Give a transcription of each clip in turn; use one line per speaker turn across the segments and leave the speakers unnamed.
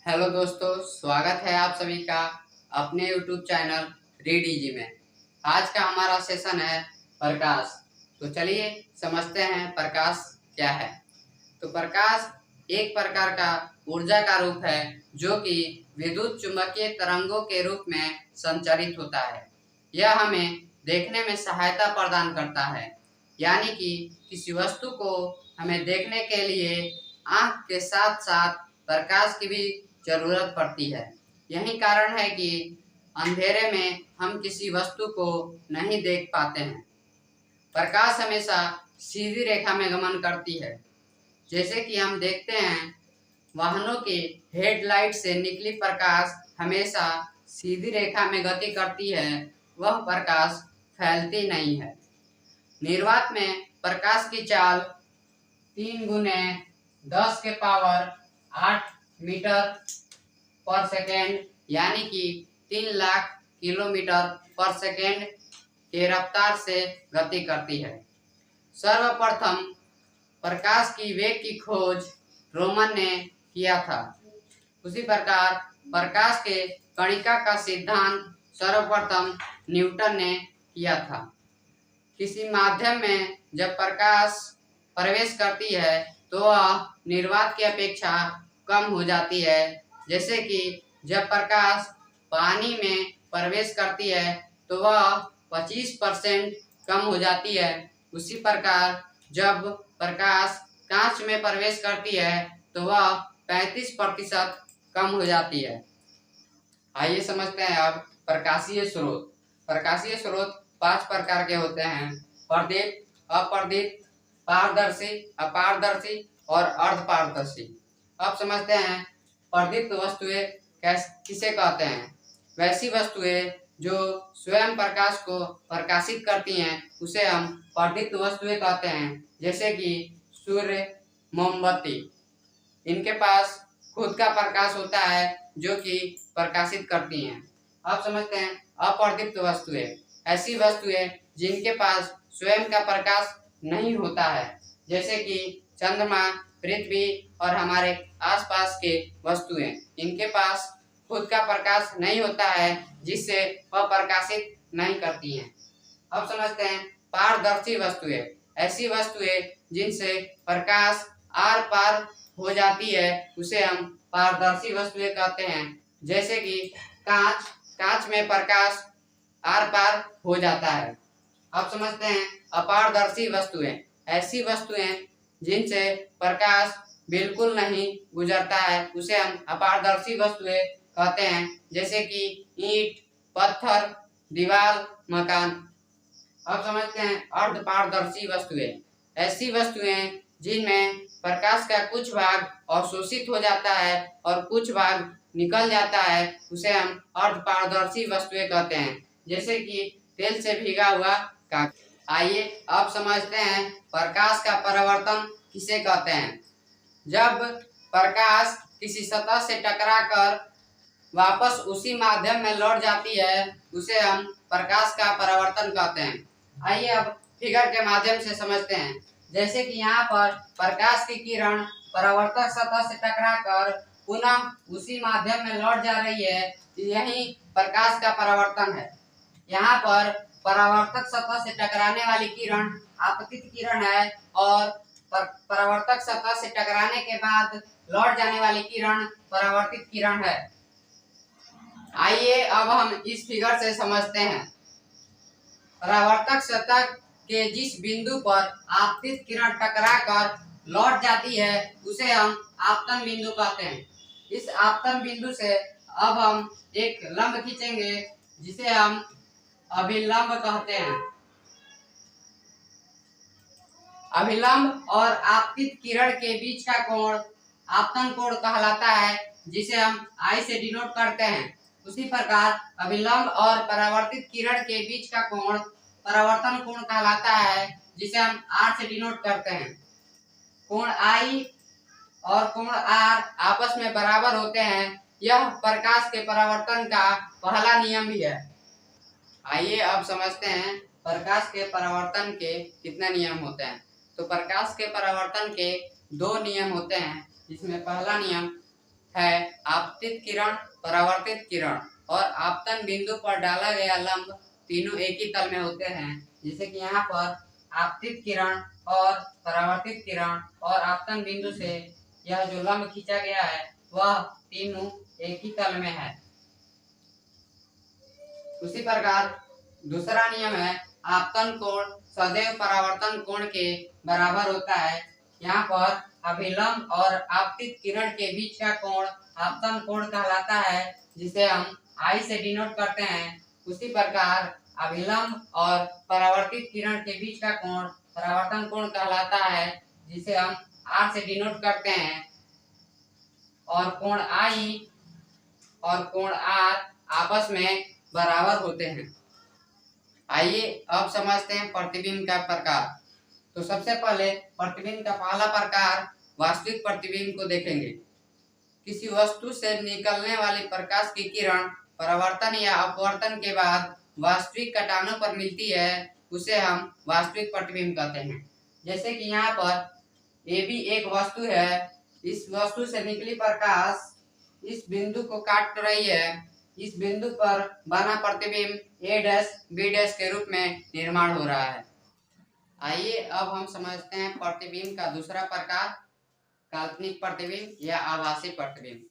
Hello दोस्तों, स्वागत है आप सभी का अपने YouTube चैनल रीड इजी में। आज का हमारा सेशन है प्रकाश। तो चलिए समझते हैं प्रकाश क्या है। तो प्रकाश एक प्रकार का ऊर्जा का रूप है जो कि विद्युत चुंबकीय तरंगों के रूप में संचारित होता है। यह हमें देखने में सहायता प्रदान करता है, यानी कि किसी वस्तु को हमें देखने के लिए आँख के साथ साथ प्रकाश की भी जरूरत पड़ती है। यही कारण है कि अंधेरे में हम किसी वस्तु को नहीं देख पाते हैं। प्रकाश हमेशा सीधी रेखा में गमन करती है। जैसे कि हम देखते हैं वाहनों के हेडलाइट से निकली प्रकाश हमेशा सीधी रेखा में गति करती है, वह प्रकाश फैलती नहीं है। निर्वात में प्रकाश की चाल 3 गुने 10 के पावर 8 मीटर पर सेकेंड यानी कि 3 लाख किलोमीटर पर सेकेंड के रफ्तार से गति करती है। सर्वप्रथम प्रकाश की वेग की खोज रोमन ने किया था। उसी प्रकार प्रकाश के कणिका का सिद्धांत सर्वप्रथम न्यूटन ने किया था। किसी माध्यम में जब प्रकाश प्रवेश करती है तो वह निर्वात की अपेक्षा कम हो जाती है। जैसे कि जब प्रकाश पानी में प्रवेश करती है तो वह 25% कम हो जाती है। उसी प्रकार जब प्रकाश कांच में प्रवेश करती है तो वह 35% कम हो जाती है। आइए समझते हैं अब प्रकाशीय स्रोत। प्रकाशीय स्रोत 5 प्रकार के होते हैं: प्रदीप्त, अप्रदीप्त, पारदर्शी, अपारदर्शी और अर्धपारदर्शी। अब समझते हैं प्रदीप्त वस्तुएं किसे कहते हैं। वैसी वस्तुएं जो स्वयं प्रकाश को प्रकाशित करती हैं उसे हम प्रदीप्त वस्तुएं कहते हैं। जैसे कि सूर्य, मोमबत्ती, इनके पास खुद का प्रकाश होता है जो कि प्रकाशित करती हैं। अब समझते हैं अप्रदीप्त वस्तुएं। ऐसी वस्तुएं जिनके पास स्वयं का प्रकाश नहीं होता है, जैसे कि चंद्रमा, पृथ्वी और हमारे आसपास के वस्तुएं, इनके पास खुद का प्रकाश नहीं होता है जिससे वह प्रकाशित नहीं करती हैं। अब समझते हैं पारदर्शी वस्तुएं। ऐसी वस्तुएं जिनसे प्रकाश आर पार हो जाती है उसे हम पारदर्शी वस्तुएं कहते हैं। जैसे कि कांच में प्रकाश आर पार हो जाता है। अब समझते हैं अपारदर्शी वस्तुएं। ऐसी वस्तुएं जिनसे प्रकाश बिल्कुल नहीं गुजरता है उसे हम अपारदर्शी वस्तुएं कहते हैं। जैसे कि ईंट, पत्थर, दीवार, मकान। अब समझते हैं अर्धपारदर्शी वस्तुएं। ऐसी वस्तुएं जिनमें प्रकाश का कुछ भाग अवशोषित हो जाता है और कुछ भाग निकल जाता है उसे हम अर्धपारदर्शी वस्तुएं कहते हैं। जैसे कि तेल से भीगा हुआ कागज। आइए अब समझते हैं प्रकाश का परावर्तन किसे कहते हैं। जब प्रकाश किसी सतह से टकराकर वापस उसी माध्यम में लौट जाती है उसे हम प्रकाश का परावर्तन कहते हैं। आइए अब फिगर के माध्यम से समझते हैं। जैसे कि यहाँ पर प्रकाश की किरण परावर्तक सतह से टकराकर पुनः उसी माध्यम में लौट जा रही है, यही प्रकाश का परावर्तन है। यहाँ पर परावर्तक सतह से टकराने वाली किरण आपतित किरण है और परावर्तक सतह से टकराने के बाद लौट जाने वाली किरण परावर्तित किरण है। आइए अब हम इस फिगर से समझते हैं। परावर्तक सतह के जिस बिंदु पर आपतित किरण टकराकर लौट जाती है उसे हम आपतन बिंदु कहते हैं। इस आपतन बिंदु से अब हम एक लंब खींचेंगे जिसे हम अभिलंब कहते हैं। अभिलंब और आपतित किरण के बीच का कोण आपतन कोण कहलाता है, जिसे हम I से डिनोट करते हैं। उसी प्रकार अभिलंब और परावर्तित किरण के बीच का कोण परावर्तन कोण कहलाता है, जिसे हम R से डिनोट करते हैं। कोण I और कोण R आपस में बराबर होते हैं। यह प्रकाश के परावर्तन का पहला नियम भी है। आइए अब समझते हैं प्रकाश के परावर्तन के कितने नियम होते हैं। तो प्रकाश के परावर्तन के 2 नियम होते हैं, जिसमें पहला नियम है आपतित किरण, परावर्तित किरण और आपतन बिंदु पर डाला गया लंब तीनों एक ही तल में होते हैं। जैसे कि यहाँ पर आपतित किरण और परावर्तित किरण और आपतन बिंदु से यह जो लंब खींचा गया है वह तीनों एक ही तल में है। उसी प्रकार दूसरा नियम है आपतन कोण सदैव परावर्तन कोण के बराबर होता है। यहाँ पर अभिलंब और आपतित किरण के बीच का कोण आपतन कोण कहलाता है, जिसे हम आई से डिनोट करते हैं। उसी प्रकार अभिलंब और परावर्तित किरण के बीच का कोण परावर्तन कोण कहलाता है, जिसे हम आर से डिनोट करते हैं। और कोण आई और कोण आर आपस में बराबर होते हैं। आइए अब समझते हैं प्रतिबिंब का प्रकार। तो सबसे पहले प्रतिबिंब का पहला प्रकार वास्तविक प्रतिबिंब को देखेंगे। किसी वस्तु से निकलने वाली प्रकाश की किरण परावर्तन या अपवर्तन के बाद वास्तविक कटानों पर मिलती है, उसे हम वास्तविक प्रतिबिंब कहते हैं। जैसे कि यहाँ पर ये भी एक वस्तु है, इस वस्तु से निकली प्रकाश इस बिंदु को काट रही है। इस बिंदु पर बना प्रतिबिंब ए डैश बी डैश के रूप में निर्माण हो रहा है। आइए अब हम समझते हैं प्रतिबिंब का दूसरा प्रकार काल्पनिक प्रतिबिंब या आभासी प्रतिबिंब।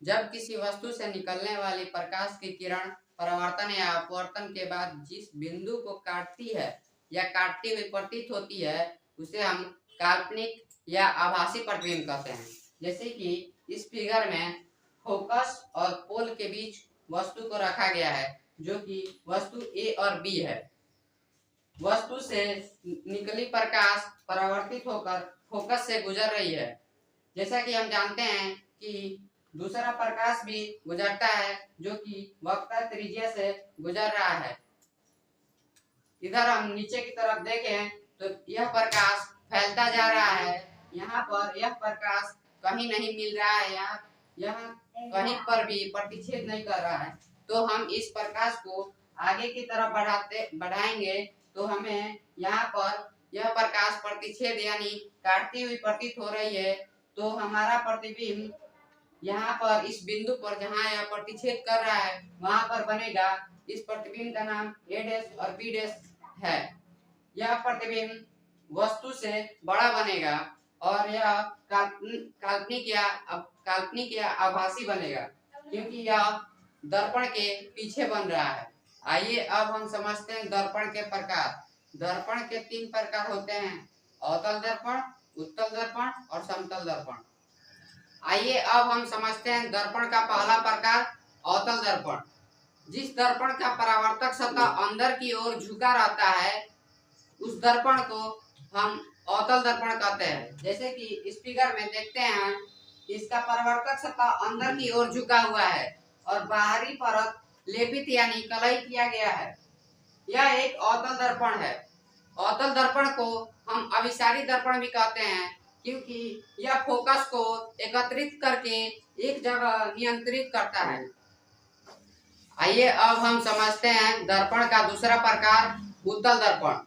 जब किसी वस्तु से निकलने वाली प्रकाश की किरण परावर्तन या अपवर्तन के बाद जिस बिंदु को काटती है या काटती हुई प्रतीत होती है, उसे हम काल्पनिक या आभासी प्रतिबिंब कहते हैं। जैसे कि इस फिगर में फोकस और पोल के बीच वस्तु को रखा गया है, जो कि वस्तु ए और बी है। वस्तु से निकली प्रकाश परावर्तित होकर फोकस से गुजर रही है। जैसा कि हम जानते हैं कि दूसरा प्रकाश भी गुजरता है, जो कि वक्र त्रिज्या से गुजर रहा है। इधर हम नीचे की तरफ देखें तो यह प्रकाश फैलता जा रहा है। यहाँ पर यह प्रकाश कहीं नहीं मिल रहा है, यहाँ कहीं पर भी प्रतिच्छेद नहीं कर रहा है। तो हम इस प्रकाश को आगे की तरफ बढ़ाएंगे तो हमें यहाँ पर यह प्रकाश प्रतिच्छेद यानी काटती हुई प्रतीत हो रही है। तो हमारा प्रतिबिंब यहाँ पर इस बिंदु पर जहाँ यह प्रतिच्छेद कर रहा है वहां पर बनेगा। इस प्रतिबिंब का नाम ए डैश और बी डैश है। यह प्रतिबिंब वस्तु से बड़ा बनेगा और यह काल्पनिक या आभासी बनेगा, क्योंकि यह दर्पण के पीछे बन रहा है। आइए अब हम समझते हैं दर्पण के प्रकार। दर्पण के 3 प्रकार होते हैं, अवतल दर्पण, उत्तल दर्पण और समतल दर्पण। आइए अब हम समझते हैं दर्पण का पहला प्रकार अवतल दर्पण। जिस दर्पण का परावर्तक सतह अंदर की ओर झुका रहता है उस दर्पण को हम अवतल दर्पण कहते हैं। जैसे कि इस फिगर में देखते हैं, इसका परावर्तक सतह अंदर की ओर झुका हुआ है और बाहरी परत लेपित यानी कलई किया गया है। यह एक अवतल दर्पण है। अवतल दर्पण को हम अभिसारी दर्पण भी कहते हैं, क्योंकि यह फोकस को एकत्रित करके एक जगह नियंत्रित करता है। आइए अब हम समझते हैं दर्पण का दूसरा प्रकार उत्तल दर्पण।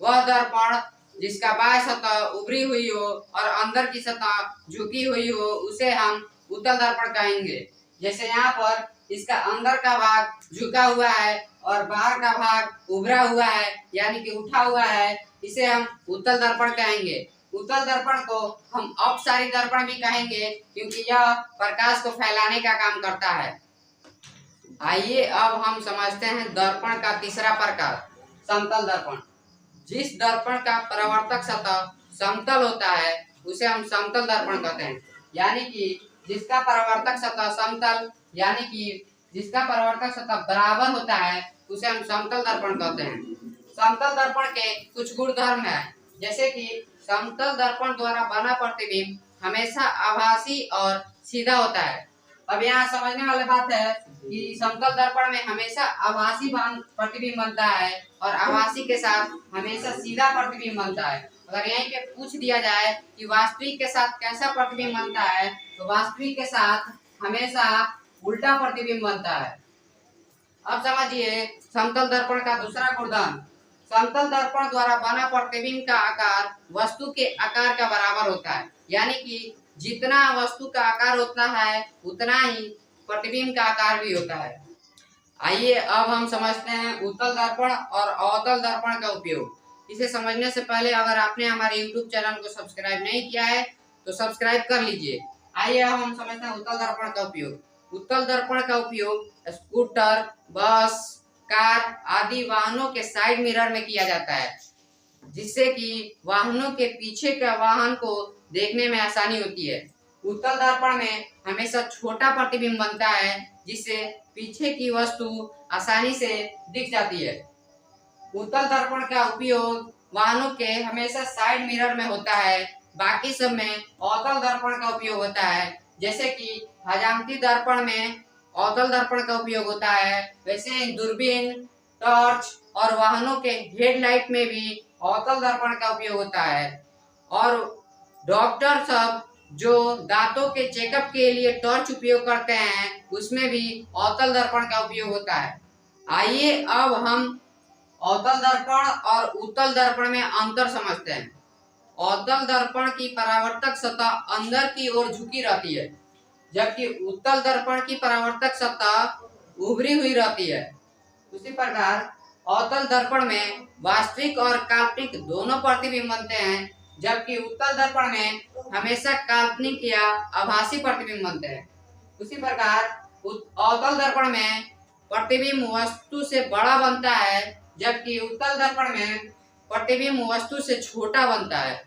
वह दर्पण जिसका बाह्य सतह उभरी हुई हो और अंदर की सतह झुकी हुई हो उसे हम उत्तल दर्पण कहेंगे। जैसे यहाँ पर इसका अंदर का भाग झुका हुआ है और बाहर का भाग उभरा हुआ है यानी कि उठा हुआ है, इसे हम उत्तल दर्पण कहेंगे। उत्तल दर्पण को हम अपसारी दर्पण भी कहेंगे, क्योंकि यह प्रकाश को फैलाने का काम करता है। आइए अब हम समझते हैं दर्पण का तीसरा प्रकार समतल दर्पण। जिस दर्पण का परावर्तक सतह समतल होता है उसे हम समतल दर्पण कहते हैं, यानी कि जिसका परावर्तक सतह समतल यानी कि जिसका परावर्तक सतह बराबर होता है उसे हम समतल दर्पण कहते हैं। समतल दर्पण के कुछ गुणधर्म है, जैसे कि समतल दर्पण द्वारा बना प्रतिबिंब हमेशा आभासी और सीधा होता है। अब यहाँ समझने वाली बात है कि समतल दर्पण में हमेशा आभासी प्रतिबिंब बनता है और आभासी के साथ हमेशा सीधा प्रतिबिंब बनता है। अगर यहीं पे पूछ दिया जाए कि वास्तविक के साथ कैसा प्रतिबिंब बनता है, तो वास्तविक के साथ हमेशा उल्टा प्रतिबिंब बनता है। अब समझिए समतल दर्पण का दूसरा गुणधर्म। समतल दर्पण द्वारा बना प्रतिबिंब का आकार वस्तु के आकार का बराबर होता है, यानी कि जितना वस्तु का आकार होता है उतना ही प्रतिबिंब का आकार भी होता है। आइए अब हम समझते हैं उत्तल दर्पण और अवतल दर्पण का उपयोग। इसे समझने से पहले अगर आपने हमारे YouTube चैनल को सब्सक्राइब नहीं किया है तो सब्सक्राइब कर लीजिए। आइए अब हम समझते हैं उत्तल दर्पण का उपयोग। उत्तल दर्पण का उपयोग स्कूटर, बस, कार आदि वाहनों के साइड मिरर में किया जाता है, जिससे कि वाहनों के पीछे का वाहन को देखने में आसानी होती है। उत्तल दर्पण में हमेशा छोटा प्रतिबिंब बनता है, जिससे पीछे की वस्तु आसानी से दिख जाती है। उत्तल दर्पण का उपयोग वाहनों के हमेशा साइड मिरर में होता है, बाकी सब में अवतल दर्पण का उपयोग होता है। जैसे कि हजामती दर्पण में अवतल दर्पण का उपयोग होता है, वैसे ही दूरबीन, टॉर्च और वाहनों के हेडलाइट में भी अवतल दर्पण का उपयोग होता है। और डॉक्टर सब जो दांतों के चेकअप के लिए टॉर्च उपयोग करते हैं, उसमें भी अवतल दर्पण का उपयोग होता है। आइए अब हम अवतल दर्पण और उत्तल दर्पण में अंतर समझते हैं। अवतल दर्पण की परावर्तक सतह अंदर की ओर झुकी रहती है, जबकि उत्तल दर्पण की परावर्तक सतह उभरी हुई रहती है। उसी प्रकार अवतल दर्पण में वास्तविक और काल्पनिक दोनों प्रतिबिंब बनते हैं, जबकि उत्तल दर्पण में हमेशा काल्पनिक या आभासी प्रतिबिंब बनते हैं। उसी प्रकार अवतल दर्पण में प्रतिबिंब वस्तु से बड़ा बनता है, जबकि उत्तल दर्पण में प्रतिबिंब वस्तु से छोटा बनता है।